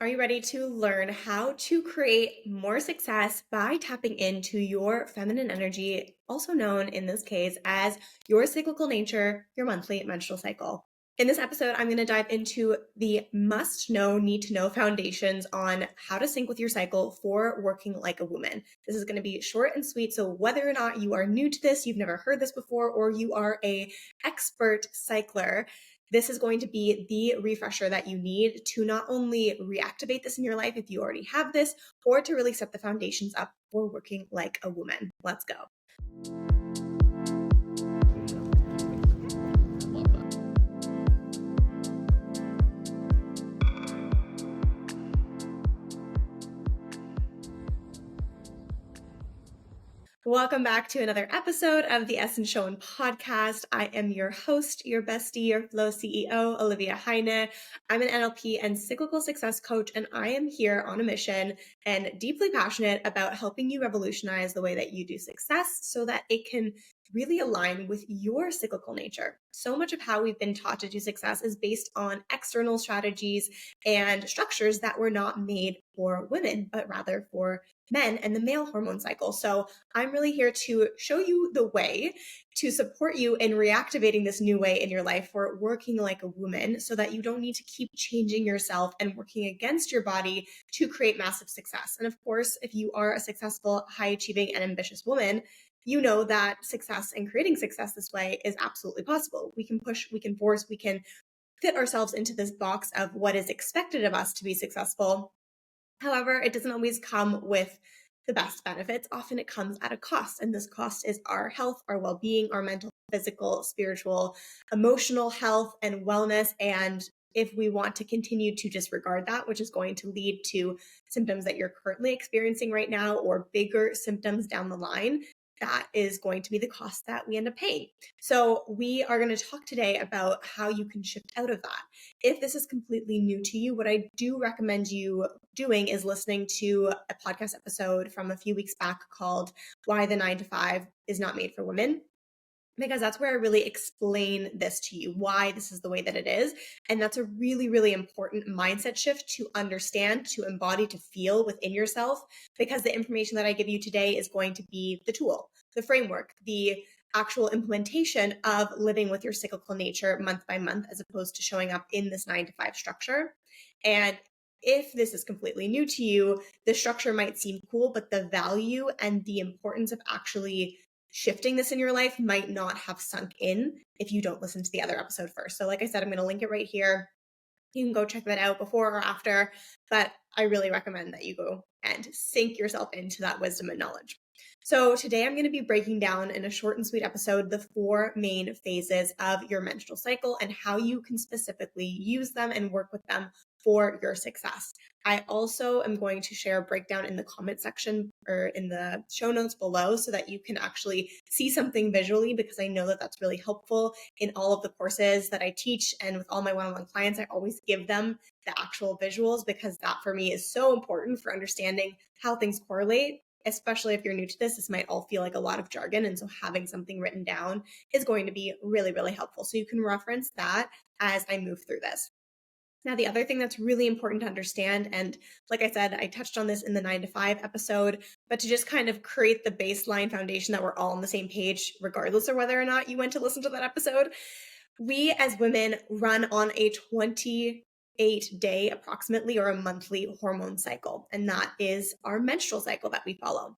Are you ready to learn how to create more success by tapping into your feminine energy, also known in this case as your cyclical nature, your monthly menstrual cycle? In this episode, I'm going to dive into the must know, need to know foundations on how to sync with your cycle for working like a woman. This is going to be short and sweet. So whether or not you are new to this, you've never heard this before, or you are an expert cycler, this is going to be the refresher that you need to not only reactivate this in your life if you already have this, or to really set the foundations up for working like a woman. Let's go. Welcome back to another episode of the Essence Show and podcast. I am your host, your bestie, your flow CEO, Olivia Heine. I'm an NLP and cyclical success coach, and I am here on a mission and deeply passionate about helping you revolutionize the way that you do success so that it can really align with your cyclical nature. So much of how we've been taught to do success is based on external strategies and structures that were not made for women, but rather for men and the male hormone cycle. So I'm really here to show you the way to support you in reactivating this new way in your life for working like a woman so that you don't need to keep changing yourself and working against your body to create massive success. And of course, if you are a successful, high achieving, and ambitious woman, you know that success and creating success this way is absolutely possible. We can push, we can force, we can fit ourselves into this box of what is expected of us to be successful. However, it doesn't always come with the best benefits. Often it comes at a cost, and this cost is our health, our well-being, our mental, physical, spiritual, emotional health and wellness. And if we want to continue to disregard that, which is going to lead to symptoms that you're currently experiencing right now or bigger symptoms down the line, that is going to be the cost that we end up paying. So we are going to talk today about how you can shift out of that. If this is completely new to you, what I do recommend you doing is listening to a podcast episode from a few weeks back called Why the 9 to 5 is Not Made for Women, because that's where I really explain this to you, why this is the way that it is. And that's a really, really important mindset shift to understand, to embody, to feel within yourself, because the information that I give you today is going to be the tool, the framework, the actual implementation of living with your cyclical nature month by month, as opposed to showing up in this 9 to 5 structure. And if this is completely new to you, the structure might seem cool, but the value and the importance of actually shifting this in your life might not have sunk in if you don't listen to the other episode first. So like I said, I'm going to link it right here. You can go check that out before or after, but I really recommend that you go and sink yourself into that wisdom and knowledge. So today I'm going to be breaking down in a short and sweet episode the 4 main phases of your menstrual cycle and how you can specifically use them and work with them for your success. I also am going to share a breakdown in the comment section or in the show notes below so that you can actually see something visually, because I know that that's really helpful in all of the courses that I teach. And with all my one-on-one clients, I always give them the actual visuals, because that for me is so important for understanding how things correlate. Especially if you're new to this might all feel like a lot of jargon. And so having something written down is going to be really, really helpful. So you can reference that as I move through this. Now, the other thing that's really important to understand, and like I said, I touched on this in the 9 to 5 episode, but to just kind of create the baseline foundation that we're all on the same page, regardless of whether or not you went to listen to that episode, we as women run on a 28-day approximately, or a monthly hormone cycle. And that is our menstrual cycle that we follow.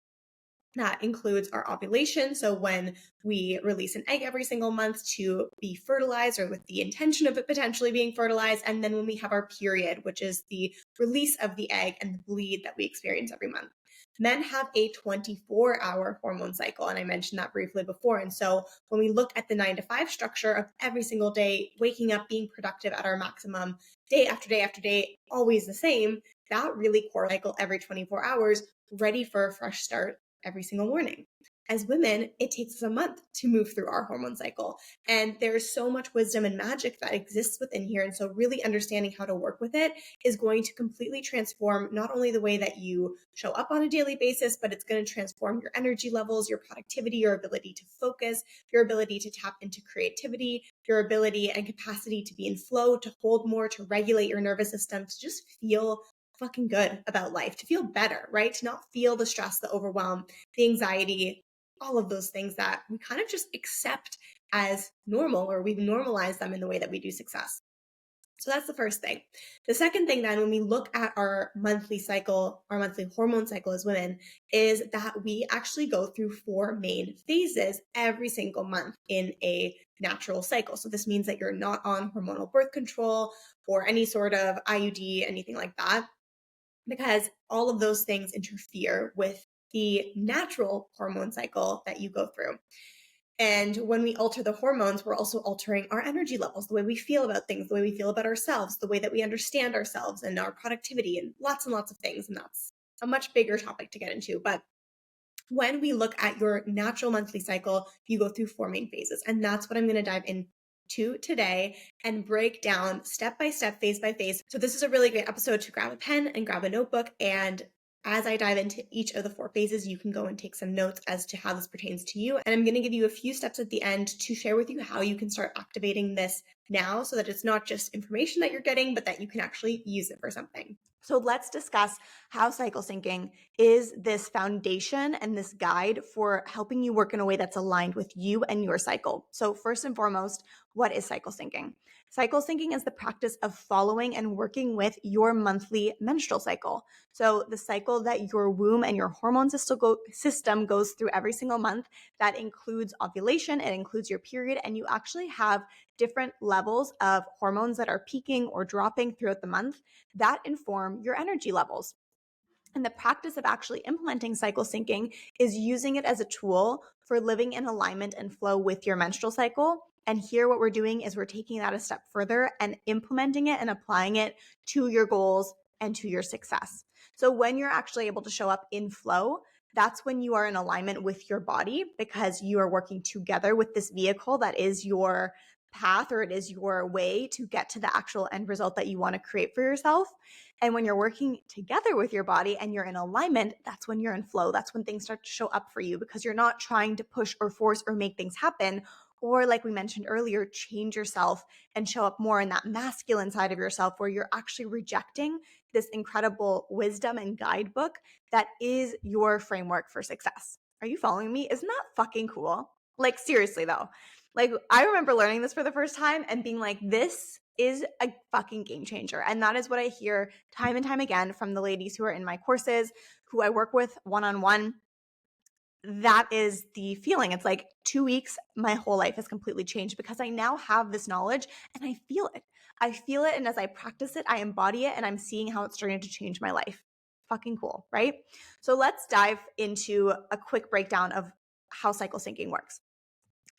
That includes our ovulation. So when we release an egg every single month to be fertilized, or with the intention of it potentially being fertilized. And then when we have our period, which is the release of the egg and the bleed that we experience every month. Men have a 24-hour hormone cycle. And I mentioned that briefly before. And so when we look at the 9 to 5 structure of every single day, waking up, being productive at our maximum, day after day after day, always the same, that really core cycle every 24 hours, ready for a fresh start every single morning. As women, it takes us a month to move through our hormone cycle. And there's so much wisdom and magic that exists within here. And so really understanding how to work with it is going to completely transform not only the way that you show up on a daily basis, but it's going to transform your energy levels, your productivity, your ability to focus, your ability to tap into creativity, your ability and capacity to be in flow, to hold more, to regulate your nervous system, to just feel fucking good about life, to feel better, right? To not feel the stress, the overwhelm, the anxiety, all of those things that we kind of just accept as normal, or we've normalized them in the way that we do success. So that's the first thing. The second thing, then, when we look at our monthly cycle, our monthly hormone cycle as women, is that we actually go through 4 main phases every single month in a natural cycle. So this means that you're not on hormonal birth control or any sort of IUD, anything like that, because all of those things interfere with the natural hormone cycle that you go through. And when we alter the hormones, we're also altering our energy levels, the way we feel about things, the way we feel about ourselves, the way that we understand ourselves and our productivity, and lots of things. And that's a much bigger topic to get into. But when we look at your natural monthly cycle, you go through 4 main phases. And that's what I'm going to dive into today and break down step by step, phase by phase. So this is a really great episode to grab a pen and grab a notebook. And as I dive into each of the 4 phases, you can go and take some notes as to how this pertains to you. And I'm going to give you a few steps at the end to share with you how you can start activating this now, so that it's not just information that you're getting, but that you can actually use it for something. So let's discuss how cycle syncing is this foundation and this guide for helping you work in a way that's aligned with you and your cycle. So first and foremost, what is cycle syncing? Cycle syncing is the practice of following and working with your monthly menstrual cycle. So the cycle that your womb and your hormone system goes through every single month, that includes ovulation, it includes your period, and you actually have different levels of hormones that are peaking or dropping throughout the month that inform your energy levels. And the practice of actually implementing cycle syncing is using it as a tool for living in alignment and flow with your menstrual cycle. And here what we're doing is we're taking that a step further and implementing it and applying it to your goals and to your success. So when you're actually able to show up in flow, that's when you are in alignment with your body, because you are working together with this vehicle that is your path, or it is your way to get to the actual end result that you want to create for yourself. And when you're working together with your body and you're in alignment, that's when you're in flow. That's when things start to show up for you, because you're not trying to push or force or make things happen, or, like we mentioned earlier, change yourself and show up more in that masculine side of yourself, where you're actually rejecting this incredible wisdom and guidebook that is your framework for success. Are you following me? Isn't that fucking cool? Like, seriously though. Like, I remember learning this for the first time and being like, this is a fucking game changer. And that is what I hear time and time again from the ladies who are in my courses, who I work with one-on-one. That is the feeling. It's like 2 weeks, my whole life has completely changed, because I now have this knowledge and I feel it. I feel it. And as I practice it, I embody it, and I'm seeing how it's starting to change my life. Fucking cool, right? So let's dive into a quick breakdown of how cycle syncing works.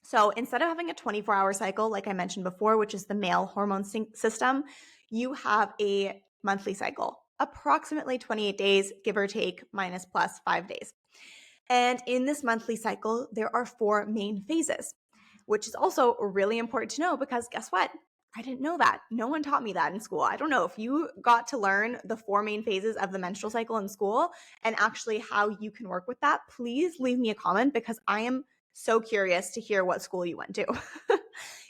So instead of having a 24-hour cycle, like I mentioned before, which is the male hormone system, you have a monthly cycle, approximately 28 days, give or take, minus plus 5 days. And in this monthly cycle, there are 4 main phases, which is also really important to know, because guess what? I didn't know that. No one taught me that in school. I don't know if you got to learn the 4 main phases of the menstrual cycle in school and actually how you can work with that. Please leave me a comment, because I am so curious to hear what school you went to.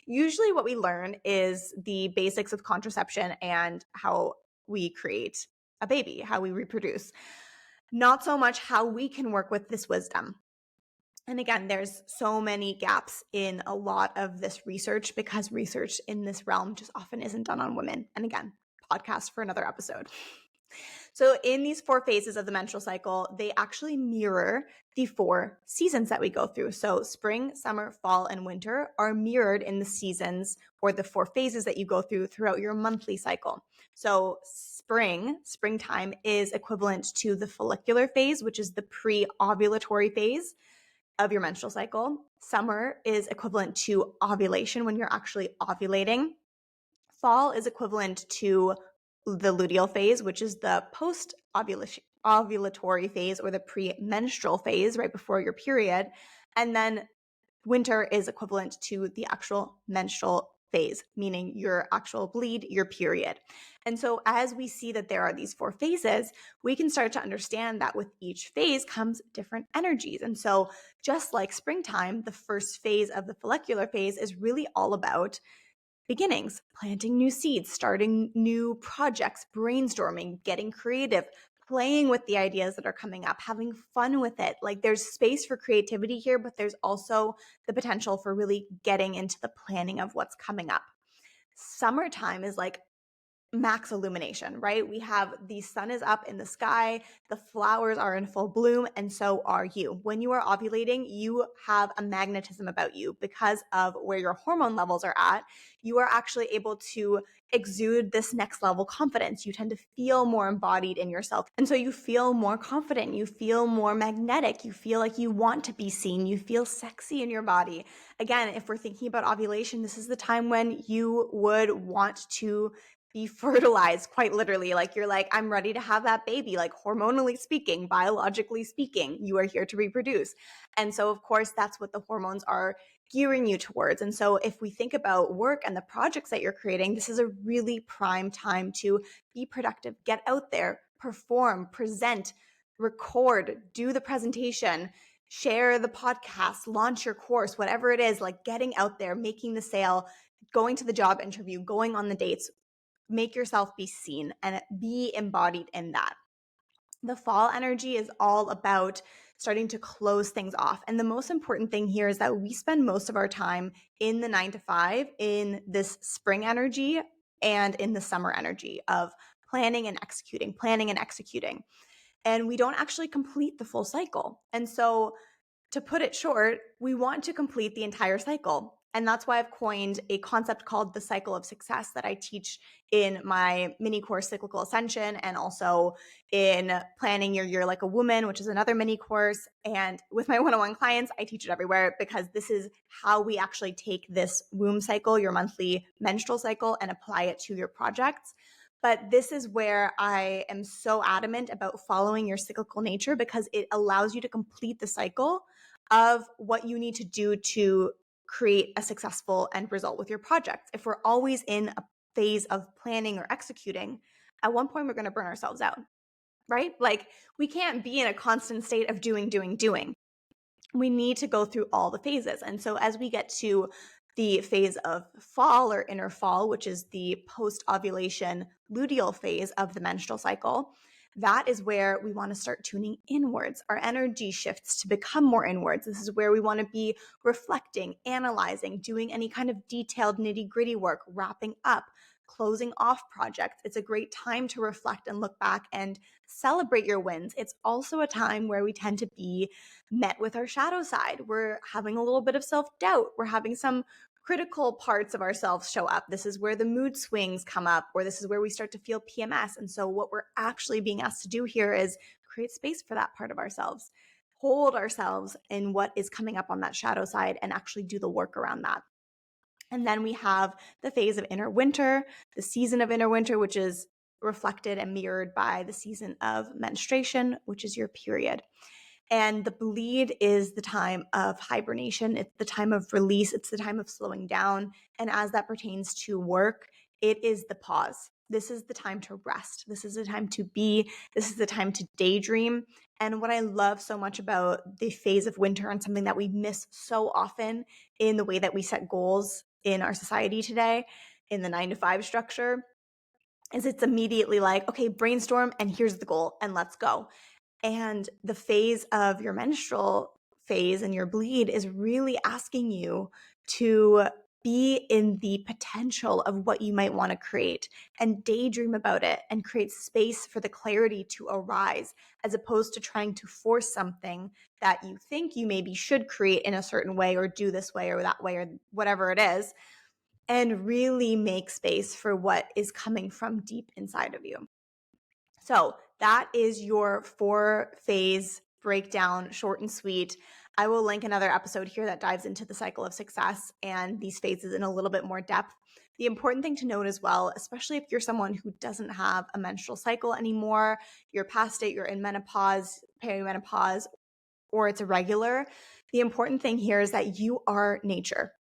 Usually what we learn is the basics of contraception and how we create a baby, how we reproduce. Not so much how we can work with this wisdom. And again, there's so many gaps in a lot of this research, because research in this realm just often isn't done on women. And again, podcast for another episode. So in these 4 phases of the menstrual cycle, they actually mirror the 4 seasons that we go through. So spring, summer, fall, and winter are mirrored in the seasons, or the 4 phases that you go through throughout your monthly cycle. So springtime is equivalent to the follicular phase, which is the pre-ovulatory phase of your menstrual cycle. Summer is equivalent to ovulation, when you're actually ovulating. Fall is equivalent to the luteal phase, which is the post-ovulatory phase, or the premenstrual phase right before your period. And then winter is equivalent to the actual menstrual phase, meaning your actual bleed, your period. And so as we see that there are these 4 phases, we can start to understand that with each phase comes different energies. And so just like springtime, the first phase of the follicular phase is really all about beginnings, planting new seeds, starting new projects, brainstorming, getting creative, playing with the ideas that are coming up, having fun with it. Like there's space for creativity here, but there's also the potential for really getting into the planning of what's coming up. Summertime is like max illumination, right? We have the sun is up in the sky, the flowers are in full bloom, and so are you. When you are ovulating, you have a magnetism about you because of where your hormone levels are at. You are actually able to exude this next level confidence. You tend to feel more embodied in yourself. And so you feel more confident, you feel more magnetic, you feel like you want to be seen, you feel sexy in your body. Again, if we're thinking about ovulation, this is the time when you would want to be fertilized, quite literally. Like you're like, I'm ready to have that baby, like hormonally speaking, biologically speaking, you are here to reproduce. And so, of course, that's what the hormones are gearing you towards. And so if we think about work and the projects that you're creating, this is a really prime time to be productive, get out there, perform, present, record, do the presentation, share the podcast, launch your course, whatever it is, like getting out there, making the sale, going to the job interview, going on the dates. Make yourself be seen and be embodied in that. The fall energy is all about starting to close things off. And the most important thing here is that we spend most of our time in the 9 to 5 in this spring energy and in the summer energy of planning and executing, planning and executing. And we don't actually complete the full cycle. And so to put it short, we want to complete the entire cycle. And that's why I've coined a concept called the cycle of success that I teach in my mini course, Cyclical Ascension, and also in Planning Your Year Like a Woman, which is another mini course. And with my one-on-one clients, I teach it everywhere because this is how we actually take this womb cycle, your monthly menstrual cycle, and apply it to your projects. But this is where I am so adamant about following your cyclical nature because it allows you to complete the cycle of what you need to do to create a successful end result with your project. If we're always in a phase of planning or executing, at one point we're going to burn ourselves out, right? Like we can't be in a constant state of doing. We need to go through all the phases. And so as we get to the phase of fall or inner fall, which is the post-ovulation luteal phase of the menstrual cycle, that is where we want to start tuning inwards. Our energy shifts to become more inwards. This is where we want to be reflecting, analyzing, doing any kind of detailed nitty-gritty work, wrapping up, closing off projects. It's a great time to reflect and look back and celebrate your wins. It's also a time where we tend to be met with our shadow side. We're having a little bit of self-doubt. We're having some critical parts of ourselves show up. This is where the mood swings come up, or this is where we start to feel PMS. And so what we're actually being asked to do here is create space for that part of ourselves, hold ourselves in what is coming up on that shadow side, and actually do the work around that. And then we have the phase of inner winter, the season of inner winter, which is reflected and mirrored by the season of menstruation, which is your period. And the bleed is the time of hibernation. It's the time of release. It's the time of slowing down. And as that pertains to work, it is the pause. This is the time to rest. This is the time to be. This is the time to daydream. And what I love so much about the phase of winter and something that we miss so often in the way that we set goals in our society today, in the 9 to 5 structure, is it's immediately like, okay, brainstorm and here's the goal and let's go. And the phase of your menstrual phase and your bleed is really asking you to be in the potential of what you might want to create and daydream about it and create space for the clarity to arise, as opposed to trying to force something that you think you maybe should create in a certain way or do this way or that way or whatever it is, and really make space for what is coming from deep inside of you. So that is your 4-phase breakdown, short and sweet. I will link another episode here that dives into the cycle of success and these phases in a little bit more depth. The important thing to note as well, especially if you're someone who doesn't have a menstrual cycle anymore, you're past it, you're in menopause, perimenopause, or it's irregular, the important thing here is that you are nature.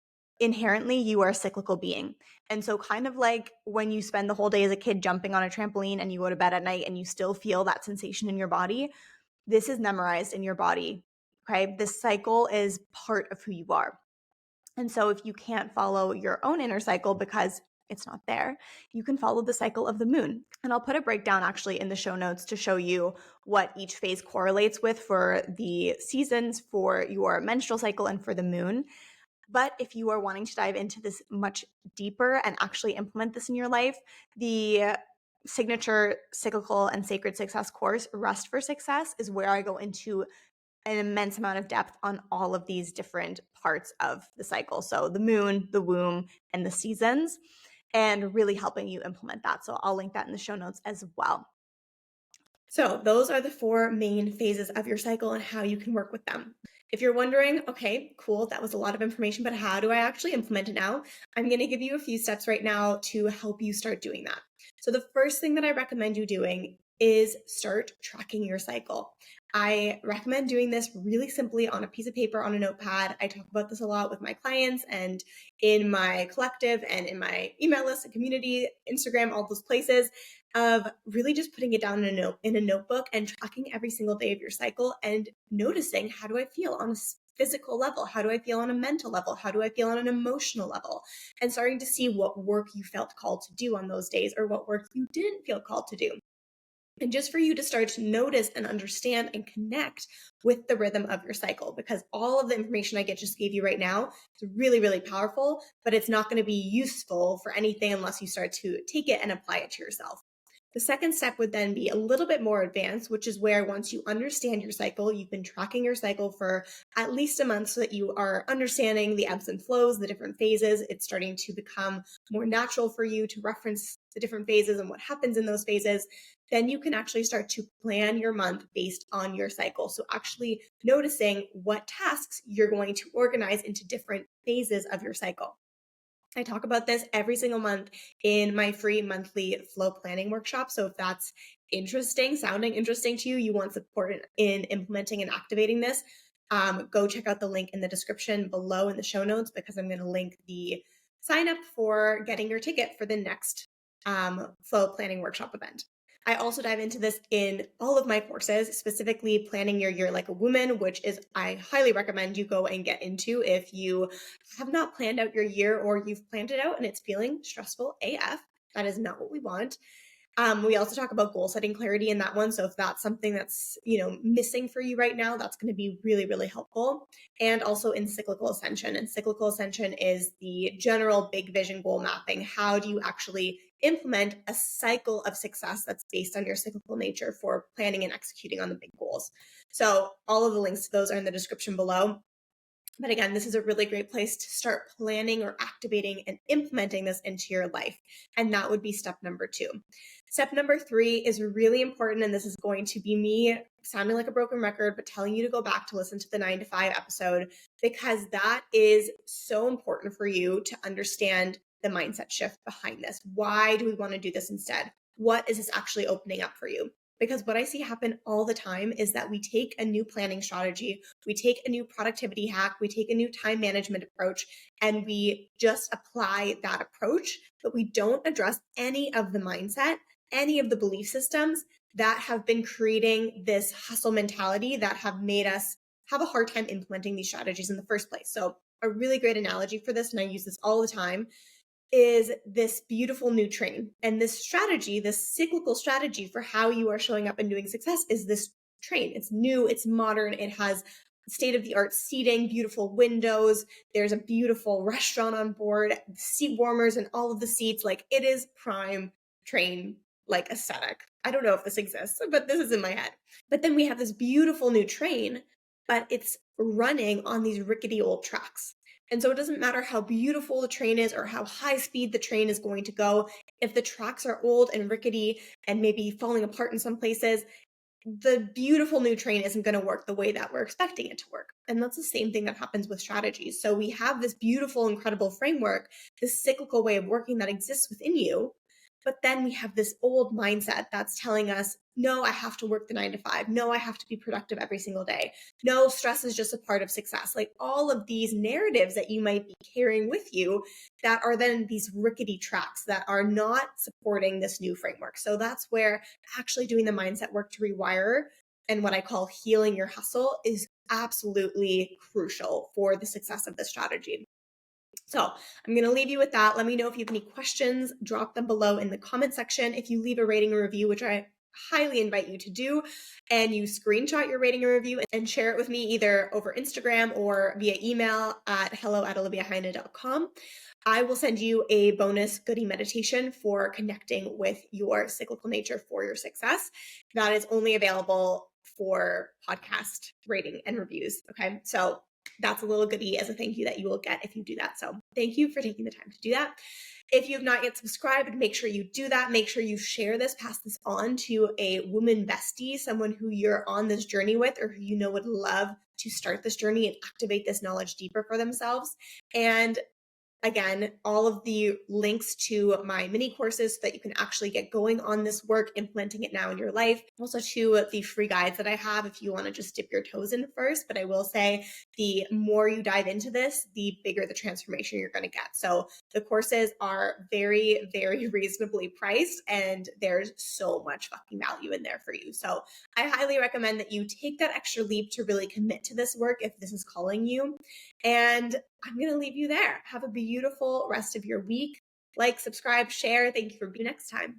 Inherently, you are a cyclical being. And so kind of like when you spend the whole day as a kid jumping on a trampoline and you go to bed at night and you still feel that sensation in your body, this is memorized in your body, okay? This cycle is part of who you are. And so if you can't follow your own inner cycle because it's not there, you can follow the cycle of the moon. And I'll put a breakdown actually in the show notes to show you what each phase correlates with for the seasons, for your menstrual cycle, and for the moon. But if you are wanting to dive into this much deeper and actually implement this in your life, the signature cyclical and sacred success course, Rest for Success, is where I go into an immense amount of depth on all of these different parts of the cycle. So the moon, the womb, and the seasons, and really helping you implement that. So I'll link that in the show notes as well. So those are the 4 main phases of your cycle and how you can work with them. If you're wondering, okay, cool, that was a lot of information, but how do I actually implement it now? I'm going to give you a few steps right now to help you start doing that. So the first thing that I recommend you doing is start tracking your cycle. I recommend doing this really simply on a piece of paper, on a notepad. I talk about this a lot with my clients and in my collective and in my email list and community, Instagram, all those places, of really just putting it down in a notebook and tracking every single day of your cycle and noticing, how do I feel on a physical level? How do I feel on a mental level? How do I feel on an emotional level? And starting to see what work you felt called to do on those days or what work you didn't feel called to do. And just for you to start to notice and understand and connect with the rhythm of your cycle, because all of the information I just gave you right now is really, really powerful, but it's not going to be useful for anything unless you start to take it and apply it to yourself. The second step would then be a little bit more advanced, which is where once you understand your cycle, you've been tracking your cycle for at least a month so that you are understanding the ebbs and flows, the different phases. It's starting to become more natural for you to reference the different phases and what happens in those phases. Then you can actually start to plan your month based on your cycle. So actually noticing what tasks you're going to organize into different phases of your cycle. I talk about this every single month in my free monthly flow planning workshop. So if that's sounding interesting to you, you want support in implementing and activating this, go check out the link in the description below in the show notes, because I'm going to link the sign up for getting your ticket for the next flow planning workshop event. I also dive into this in all of my courses, specifically planning your year like a woman, which is I highly recommend you go and get into if you have not planned out your year or you've planned it out and it's feeling stressful AF. That is not what we want. We also talk about goal setting clarity in that one. So if that's something that's, missing for you right now, that's going to be really, really helpful. And also in cyclical ascension. And cyclical ascension is the general big vision goal mapping. How do you actually implement a cycle of success that's based on your cyclical nature for planning and executing on the big goals? So all of the links to those are in the description below. But again, this is a really great place to start planning or activating and implementing this into your life. And that would be step number 2. Step number 3 is really important. And this is going to be me sounding like a broken record, but telling you to go back to listen to the 9 to 5 episode, because that is so important for you to understand the mindset shift behind this. Why do we want to do this instead? What is this actually opening up for you? Because what I see happen all the time is that we take a new planning strategy, we take a new productivity hack, we take a new time management approach, and we just apply that approach, but we don't address any of the mindset, any of the belief systems that have been creating this hustle mentality that have made us have a hard time implementing these strategies in the first place. So a really great analogy for this, and I use this all the time, is this beautiful new train. And this strategy, this cyclical strategy for how you are showing up and doing success, is this train. It's new, it's modern, it has state of the art seating, beautiful windows. There's a beautiful restaurant on board, seat warmers and all of the seats. Like, it is prime train like aesthetic. I don't know if this exists, but this is in my head. But then we have this beautiful new train, but it's running on these rickety old tracks. And so it doesn't matter how beautiful the train is or how high speed the train is going to go. If the tracks are old and rickety and maybe falling apart in some places, the beautiful new train isn't going to work the way that we're expecting it to work. And that's the same thing that happens with strategies. So we have this beautiful, incredible framework, this cyclical way of working that exists within you. But then we have this old mindset that's telling us, no, I have to work the 9 to 5. No, I have to be productive every single day. No, stress is just a part of success. Like, all of these narratives that you might be carrying with you that are then these rickety tracks that are not supporting this new framework. So that's where actually doing the mindset work to rewire and what I call healing your hustle is absolutely crucial for the success of this strategy. So I'm going to leave you with that. Let me know if you have any questions. Drop them below in the comment section. If you leave a rating and review, which I highly invite you to do, and you screenshot your rating and review and share it with me either over Instagram or via email at hello@oliviaheine.com, I will send you a bonus goodie meditation for connecting with your cyclical nature for your success. That is only available for podcast rating and reviews. Okay. So that's a little goodie as a thank you that you will get if you do that. So thank you for taking the time to do that. If you have not yet subscribed, make sure you do that. Make sure you share this, pass this on to a woman bestie, someone who you're on this journey with or who you know would love to start this journey and activate this knowledge deeper for themselves. And again, all of the links to my mini courses so that you can actually get going on this work, implementing it now in your life. Also to the free guides that I have if you want to just dip your toes in first. But I will say the more you dive into this, the bigger the transformation you're going to get. So the courses are very, very reasonably priced and there's so much fucking value in there for you. So I highly recommend that you take that extra leap to really commit to this work if this is calling you. And I'm going to leave you there. Have a beautiful rest of your week. Like, subscribe, share. Thank you for being next time.